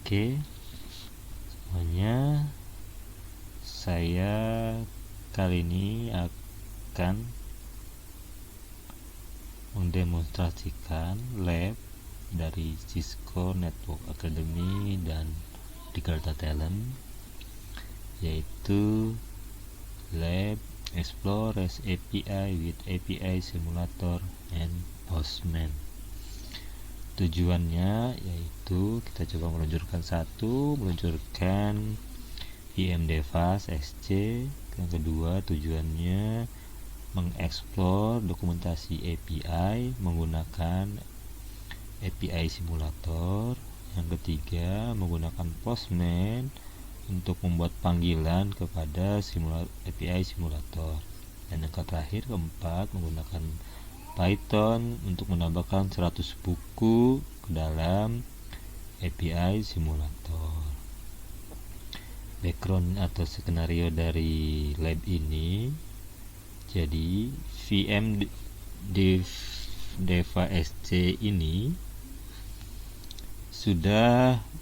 Oke, semuanya, saya kali ini akan mendemonstrasikan lab dari Cisco Network Academy dan Jakarta Talent, yaitu lab Explore REST API with API Simulator and Postman. Tujuannya yaitu kita coba meluncurkan VMDevas SC. Yang kedua, tujuannya mengeksplor dokumentasi API menggunakan API simulator. Yang ketiga, menggunakan Postman untuk membuat panggilan kepada API simulator. Dan yang terakhir, keempat, menggunakan Python untuk menambahkan 100 buku ke dalam API simulator. Background atau skenario dari lab ini, jadi VMDevas SC ini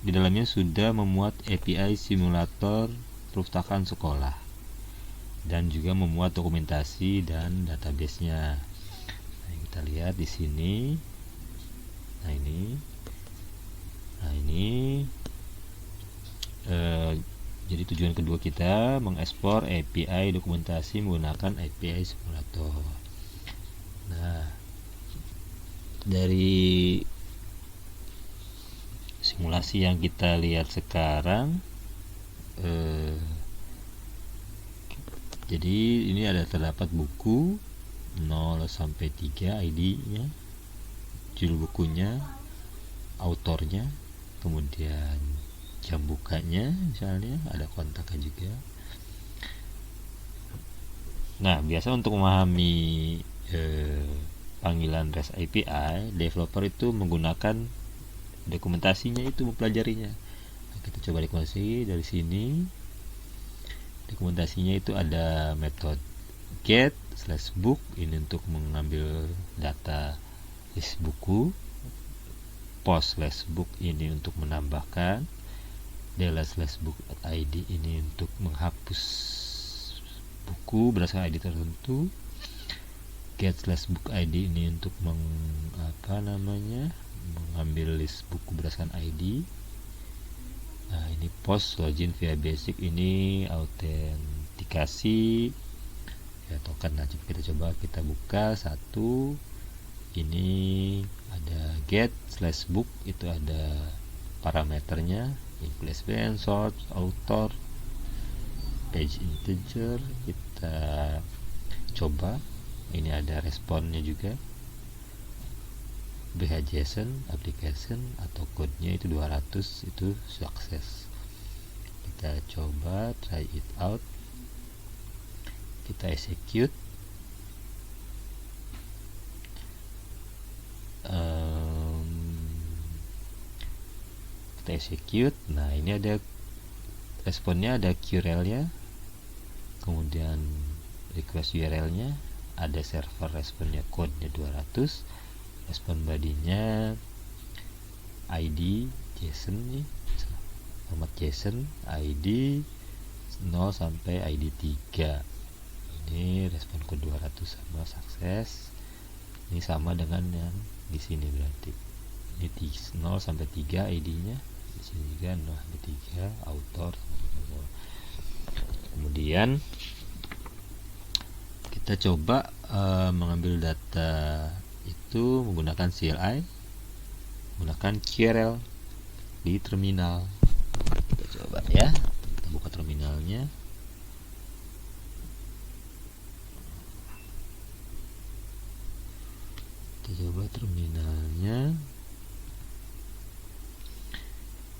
di dalamnya sudah memuat API simulator perpustakaan sekolah dan juga memuat dokumentasi dan database-nya. Nah, kita lihat di sini. Nah, ini jadi tujuan kedua kita mengekspor API dokumentasi menggunakan API simulator. Nah, dari simulasi yang kita lihat sekarang, jadi ini terdapat buku 0 sampai 3 ID-nya, judul bukunya, autornya, kemudian jam bukanya, misalnya ada kontaknya juga. Nah, biasa untuk memahami panggilan REST API, developer itu menggunakan dokumentasinya, itu mempelajarinya. Nah, kita coba dokumentasi dari sini. Dokumentasinya itu ada metode get/book, ini untuk mengambil data list buku, post/book ini untuk menambahkan, delete/book.id ini untuk menghapus buku berdasarkan ID tertentu, get/book.id ini untuk mengambil list buku berdasarkan ID. Nah, ini post login via basic, ini autentikasi ya, token. Nah, kita buka satu. Ini ada get/book, itu ada parameternya, include SBN, source, author, page integer. Kita coba, ini ada responnya juga, BHJSON, application atau code-nya itu 200, itu sukses. Kita coba try it out, kita execute. Nah, ini ada responnya, ada QRL-nya, kemudian request URL-nya, ada server responnya, code-nya 200, respon body-nya ID JSON nih, format JSON, ID 0 sampai ID 3. Ini respon ke 200 sama sukses. Ini sama dengan yang di sini, berarti ini 0 sampai 3 ID-nya, di sini juga 0 sampai 3 author. Kemudian kita coba mengambil data itu menggunakan CLI, menggunakan QRL di terminal. Kita coba ya, kita buka terminalnya. Kita coba terminalnya,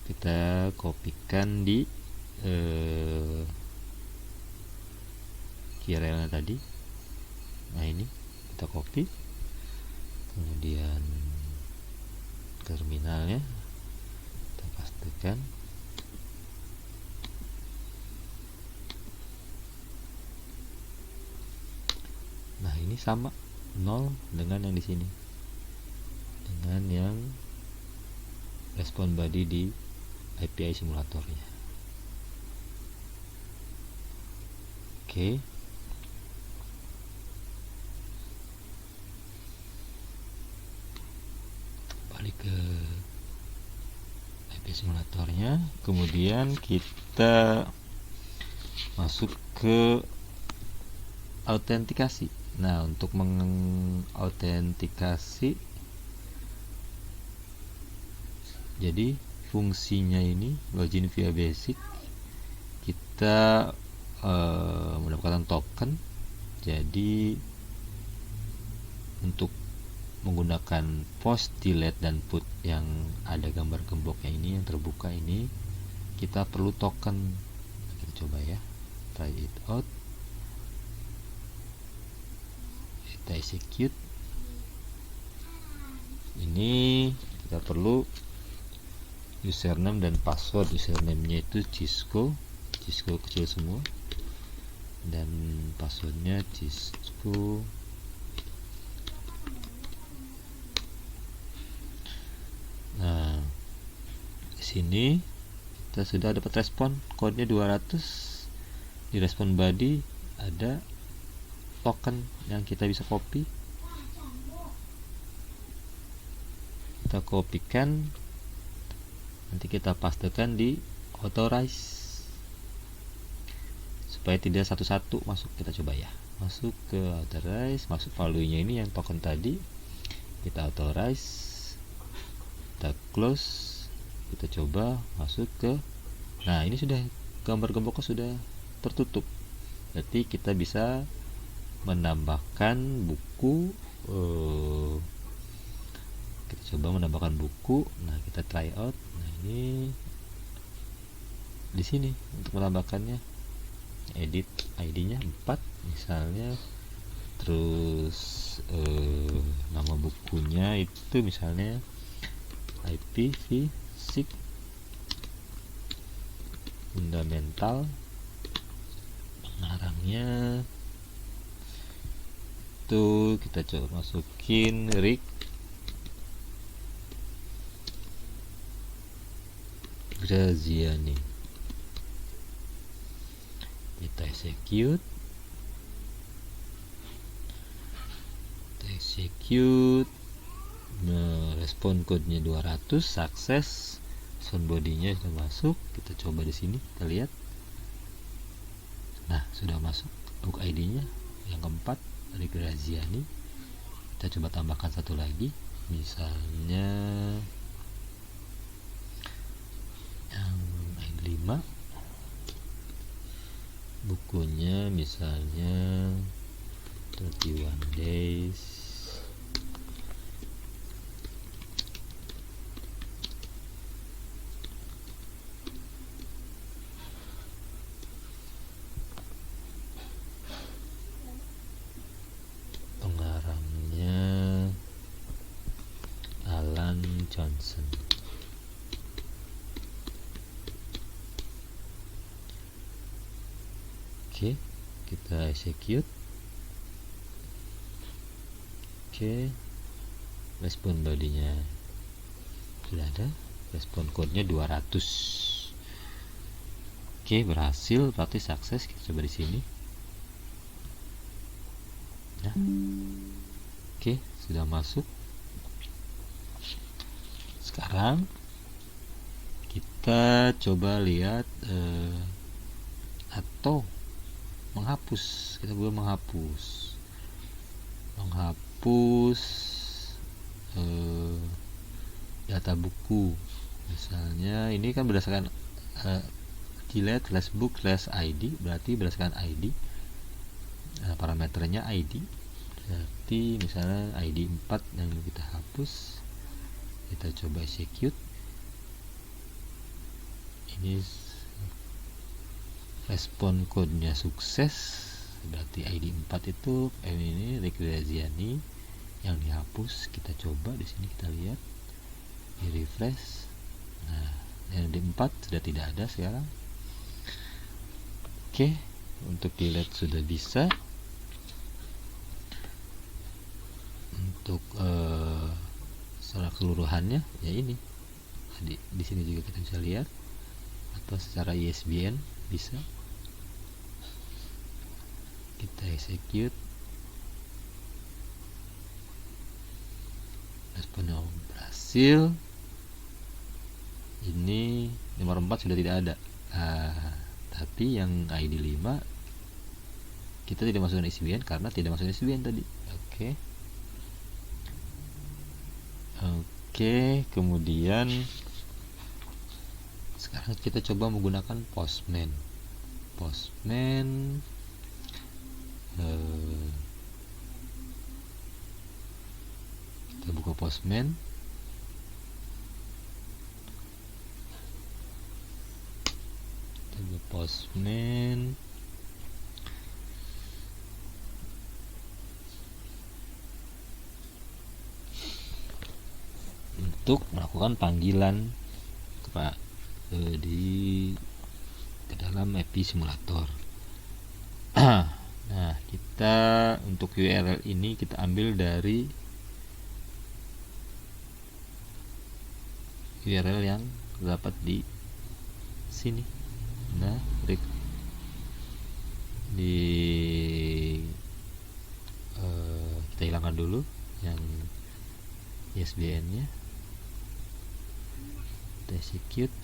kita kopikan di QRL-nya tadi. Nah, ini kita copy, kemudian terminalnya kita pastikan. Nah, ini sama 0 dengan yang di sini, dengan yang respon body di API simulatornya. Oke. Balik ke API simulatornya, kemudian kita masuk ke autentikasi. Nah, untuk mengautentikasi, jadi fungsinya ini login via basic, kita mendapatkan token. Jadi untuk menggunakan post, delete, dan put yang ada gambar gemboknya ini, yang terbuka ini, kita perlu token. Kita coba ya, try it out, kita execute. Ini kita perlu username dan password. Username-nya itu Cisco kecil semua, dan passwordnya Cisco. Nah, di sini kita sudah dapat respon, kodenya 200. Di respon body ada token yang kita bisa copy. Kita kopikan, nanti kita pastekan di authorize supaya tidak satu-satu masuk. Kita coba ya, masuk ke authorize, masuk value-nya ini yang token tadi, kita authorize, kita close, kita coba masuk ke, nah ini sudah gambar gemboknya sudah tertutup. Berarti kita bisa menambahkan buku. Kita coba menambahkan buku. Nah, kita try out. Nah, ini di sini untuk menambahkannya, edit ID-nya 4 misalnya, terus nama bukunya itu misalnya IPv6 fundamental, pengarangnya itu kita coba masukin Rick Graziani. Kita execute, respon kodenya 200, sukses. Sound body-nya sudah masuk. Kita coba di sini, kita lihat. Nah, sudah masuk book ID-nya yang keempat dari Graziani. Kita coba tambahkan satu lagi, misalnya yang ID 5, bukunya misalnya 31 days. Pengarangnya Alan Johnson. Oke, kita execute. Oke, respon bodinya sudah ada, respon code-nya 200. Oke, berhasil, berarti sukses. Kita coba di sini. Nah, oke, sudah masuk. Sekarang kita coba lihat atau menghapus. Kita boleh menghapus data buku. Misalnya ini kan berdasarkan delete flashbook /id, berarti berdasarkan ID. Parameternya ID, berarti misalnya ID 4 yang kita hapus. Kita coba execute. Ini respon code-nya sukses, berarti ID 4 itu ini Graziani yang dihapus. Kita coba di sini, kita lihat di refresh. Nah, ID 4 sudah tidak ada sekarang. Oke, untuk delete sudah bisa. Untuk secara keseluruhannya ya ini di sini juga kita bisa lihat atau secara ISBN bisa. Kita execute, responnya berhasil. Ini nomor 4 sudah tidak ada, tapi yang ID 5 kita tidak masukkan ISBN karena tidak masuk ISBN tadi. Oke, kemudian sekarang kita coba menggunakan Postman. Kita buka Postman. Untuk melakukan panggilan ke dalam API simulator. Nah, kita untuk URL ini kita ambil dari URL yang terdapat di sini. Nah, kita hilangkan dulu yang ISBN-nya. Kita execute.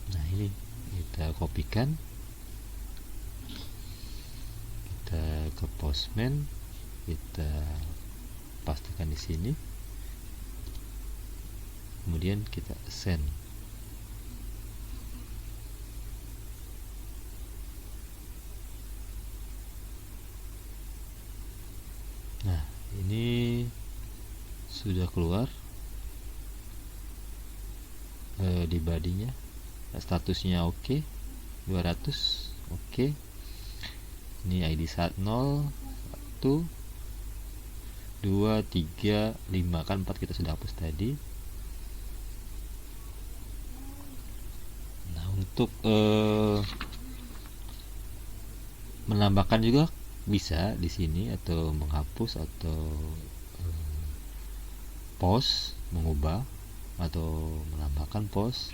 Nah, ini kita kopikan, kita ke Postman, kita pastikan di sini, kemudian kita send. Nah, ini sudah keluar di badinya, statusnya oke, 200 oke. Ini ID 1, 2, 3, 5, kan 4 kita sudah hapus tadi. Nah, untuk menambahkan juga bisa di sini, atau menghapus, atau post, mengubah atau menambahkan post.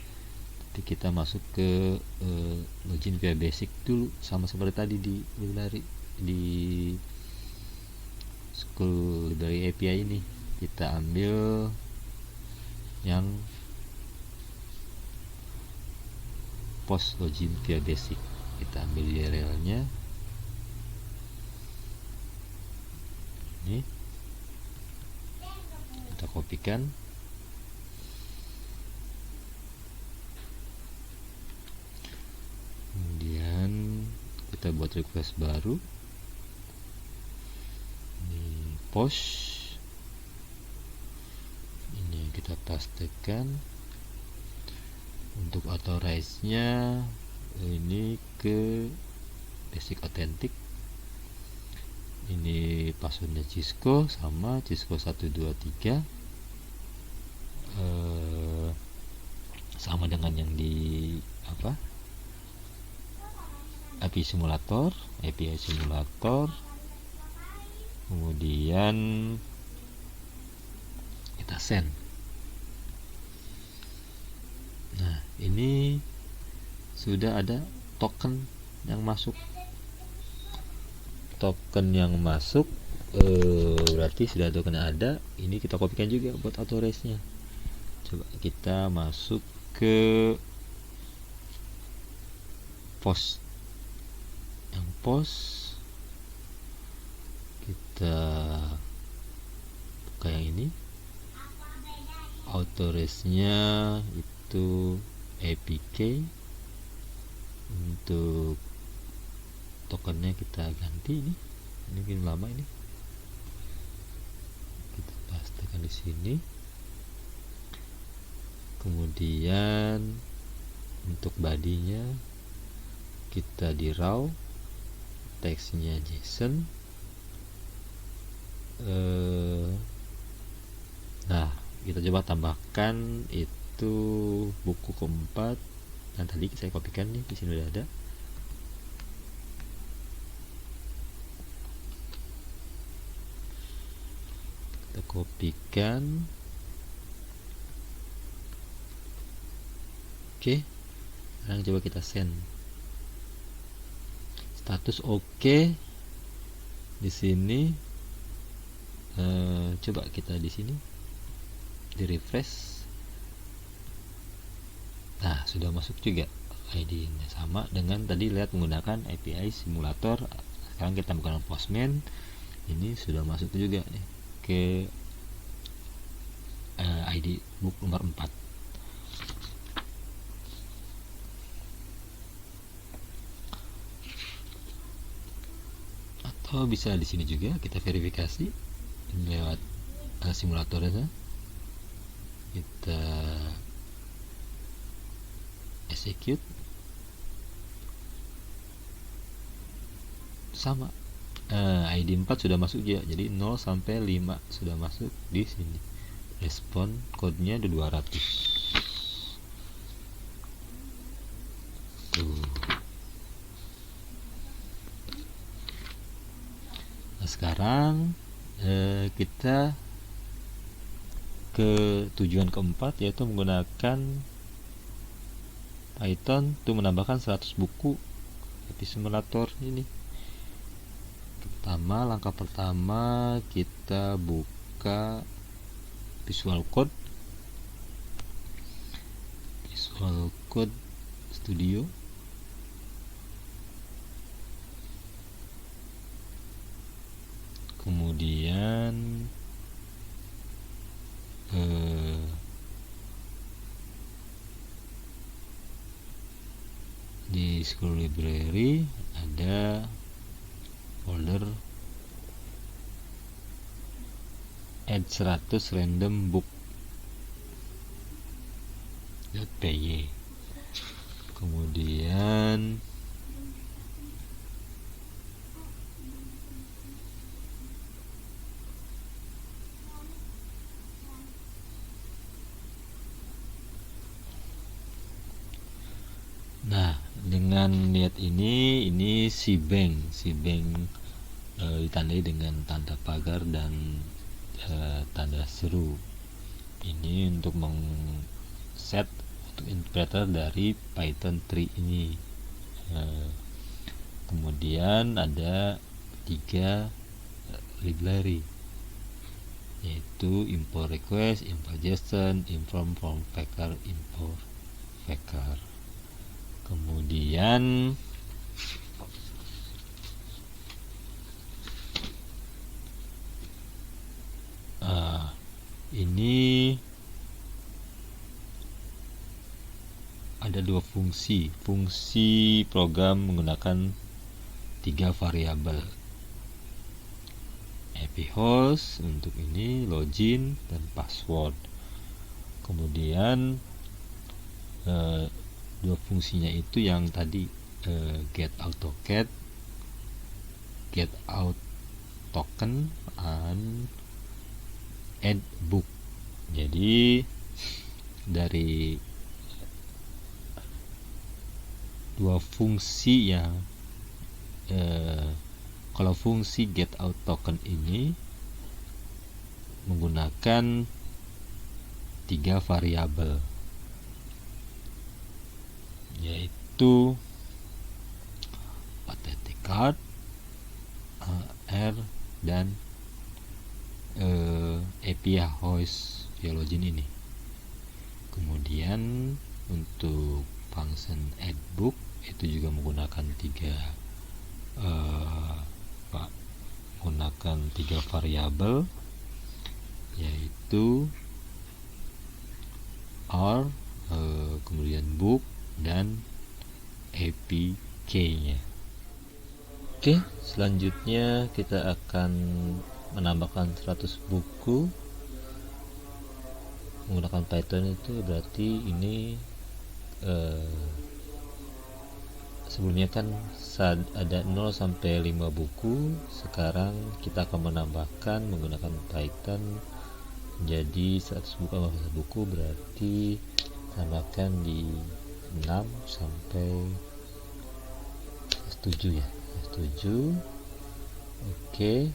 Tapi kita masuk ke login via basic dulu, sama seperti tadi di School Library API ini. Kita ambil yang post login via basic, kita ambil URL-nya ini, kita kopikan, kemudian kita buat request baru, ini post, ini kita pastikan. Untuk authorize-nya ini ke basic authentic. Ini passwordnya Cisco, sama Cisco 123, sama dengan yang di API simulator. Kemudian kita send. Nah, ini sudah ada token yang masuk. Berarti sudah token ada. Ini kita kopikan juga buat authorize-nya. Coba kita masuk ke post. Yang post kita buka yang ini. Authorize-nya itu APK. Untuk tokennya kita ganti, ini mungkin lama, ini kita pastikan di sini. Kemudian untuk bodinya kita di raw, teksnya JSON. Nah, kita coba tambahkan itu buku keempat yang tadi saya kopikan nih, di sini udah ada. Kita kopikan, Oke, sekarang coba kita send. Status oke. Di sini coba kita di sini di refresh. Nah, sudah masuk juga. ID-nya sama dengan tadi, lihat menggunakan API simulator. Sekarang kita menggunakan Postman. Ini sudah masuk juga nih ke ID book nomor 4. Atau bisa di sini juga kita verifikasi lewat simulatornya. Kita execute, sama ID 4 sudah masuk juga, jadi 0 sampai 5 sudah masuk di sini. Respon kodenya ada 200. Tuh. Nah, sekarang kita ke tujuan keempat, yaitu menggunakan Python untuk menambahkan 100 buku API simulator ini. Langkah pertama kita buka Visual Code Studio. Kemudian di School Library ada folder add 100 random book .py. Kemudian dengan lihat ini si bank ditandai dengan tanda pagar dan tanda seru. Ini untuk set untuk interpreter dari Python 3 ini. Kemudian ada 3 library, yaitu import request, import JSON, inform from packer, import packer. Kemudian ini ada 2 fungsi program menggunakan 3 variabel, IP host untuk ini, login dan password. Kemudian 2 fungsinya itu yang tadi get AutoCAD, get out token, and add book. Jadi dari 2 fungsi yang kalau fungsi get out token ini menggunakan 3 variabel, yaitu authentic card, R, dan API host via login ini. Kemudian untuk function add book itu juga menggunakan 3 variabel, yaitu R, kemudian book dan APK-nya. Oke, selanjutnya kita akan menambahkan 100 buku menggunakan Python. Itu berarti ini sebelumnya kan ada 0 sampai 5 buku. Sekarang kita akan menambahkan menggunakan Python jadi 100 buku, berarti tambahkan di 6 sampai 7 ya, 7. Oke,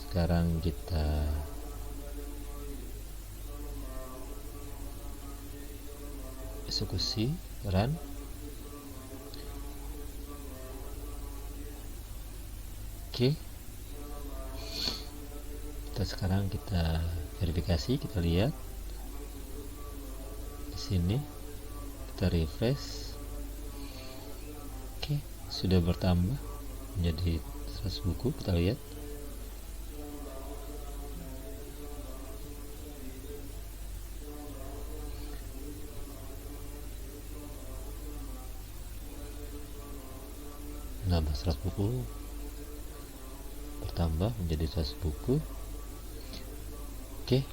sekarang kita eksekusi, run. Oke, sekarang kita verifikasi, kita lihat di sini, kita refresh. Oke, sudah bertambah menjadi 100 buku. Kita lihat nambah 100 buku, bertambah menjadi 100 buku. Oke,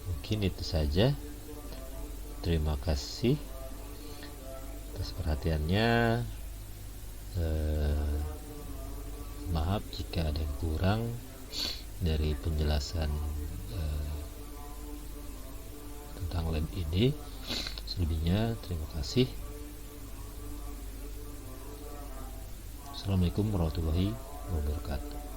mungkin itu saja. Terima kasih atas perhatiannya. Maaf jika ada yang kurang dari penjelasan tentang lab ini. Selebihnya terima kasih. Assalamualaikum warahmatullahi wabarakatuh.